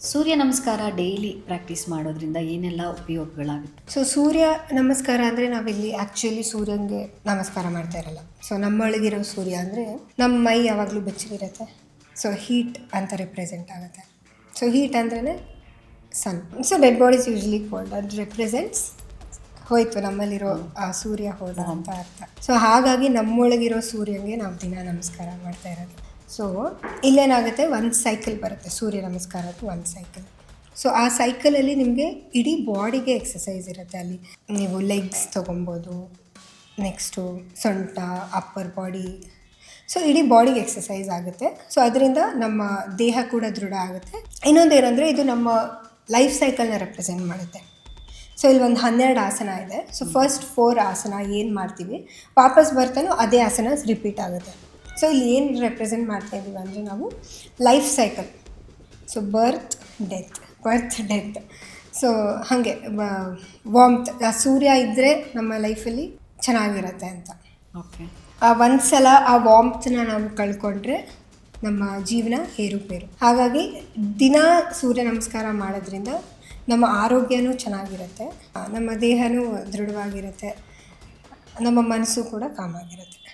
ಸೂರ್ಯ ನಮಸ್ಕಾರ daily practice ಮಾಡೋದ್ರಿಂದ ಏನೆಲ್ಲ ಉಪಯೋಗಗಳಾಗುತ್ತೆ? ಸೊ ಸೂರ್ಯ ನಮಸ್ಕಾರ ಅಂದರೆ ನಾವಿಲ್ಲಿ ಆ್ಯಕ್ಚುಲಿ ಸೂರ್ಯನಿಗೆ ನಮಸ್ಕಾರ ಮಾಡ್ತಾ ಇರಲ್ಲ. ಸೊ ನಮ್ಮೊಳಗಿರೋ ಸೂರ್ಯ ಅಂದರೆ ನಮ್ಮ ಮೈ ಯಾವಾಗಲೂ ಬೆಚ್ಚಗಿರುತ್ತೆ. ಸೊ ಹೀಟ್ ಅಂತ ರಿಪ್ರೆಸೆಂಟ್ ಆಗುತ್ತೆ. ಸೊ ಹೀಟ್ ಅಂದ್ರೇ sun. So dead bodies usually cold, ಅದು ರಿಪ್ರೆಸೆಂಟ್ಸ್ ಹೋಯ್ತು ನಮ್ಮಲ್ಲಿರೋ ಆ ಸೂರ್ಯ ಹೋದ ಅಂತ ಅರ್ಥ. ಸೊ ಹಾಗಾಗಿ ನಮ್ಮೊಳಗಿರೋ ಸೂರ್ಯನಿಗೆ ನಾವು ದಿನ ನಮಸ್ಕಾರ ಮಾಡ್ತಾ ಇರೋದು. ಸೊ ಇಲ್ಲೇನಾಗುತ್ತೆ, ಒಂದು ಸೈಕಲ್ ಬರುತ್ತೆ, ಸೂರ್ಯ ನಮಸ್ಕಾರದ್ದು ಒಂದು ಸೈಕಲ್. ಸೊ ಆ ಸೈಕಲಲ್ಲಿ ನಿಮಗೆ ಇಡೀ ಬಾಡಿಗೆ ಎಕ್ಸಸೈಸ್ ಇರುತ್ತೆ. ಅಲ್ಲಿ ನೀವು ಲೆಗ್ಸ್ ತೊಗೊಬೋದು, ನೆಕ್ಸ್ಟು ಸೊಂಟ, ಅಪ್ಪರ್ ಬಾಡಿ, ಸೊ ಇಡೀ ಬಾಡಿಗೆ ಎಕ್ಸಸೈಸ್ ಆಗುತ್ತೆ. ಸೊ ಅದರಿಂದ ನಮ್ಮ ದೇಹ ಕೂಡ ದೃಢ ಆಗುತ್ತೆ. ಇನ್ನೊಂದು ಏನಂದರೆ ಇದು ನಮ್ಮ ಲೈಫ್ ಸೈಕಲ್ನ ರೆಪ್ರೆಸೆಂಟ್ ಮಾಡುತ್ತೆ. ಸೊ ಇಲ್ಲಿ ಒಂದು 12 ಆಸನ ಇದೆ. ಸೊ ಫಸ್ಟ್ 4 ಆಸನ ಏನು ಮಾಡ್ತೀವಿ, ವಾಪಸ್ ಬರ್ತಾನೋ ಅದೇ ಆಸನ ರಿಪೀಟ್ ಆಗುತ್ತೆ. ಸೊ ಇಲ್ಲಿ ಏನು ರೆಪ್ರೆಸೆಂಟ್ ಮಾಡ್ತಾ ಇದ್ದೀವಿ ಅಂದರೆ ನಾವು ಲೈಫ್ ಸೈಕಲ್. ಸೊ ಬರ್ತ್ ಡೆತ್. ಸೊ ಹಾಗೆ ವಾಮ್ತ್, ಆ ಸೂರ್ಯ ಇದ್ದರೆ ನಮ್ಮ ಲೈಫಲ್ಲಿ ಚೆನ್ನಾಗಿರುತ್ತೆ ಅಂತ. ಓಕೆ. ಒಂದು ಸಲ ಆ ವಾಮ್ತನ್ನ ನಾವು ಕಳ್ಕೊಂಡ್ರೆ ನಮ್ಮ ಜೀವನ ಏರುಪೇರು. ಹಾಗಾಗಿ ದಿನ ಸೂರ್ಯ ನಮಸ್ಕಾರ ಮಾಡೋದ್ರಿಂದ ನಮ್ಮ ಆರೋಗ್ಯನೂ ಚೆನ್ನಾಗಿರುತ್ತೆ, ನಮ್ಮ ದೇಹನೂ ದೃಢವಾಗಿರುತ್ತೆ, ನಮ್ಮ ಮನಸ್ಸು ಕೂಡ ಕಾಮಾಗಿರುತ್ತೆ.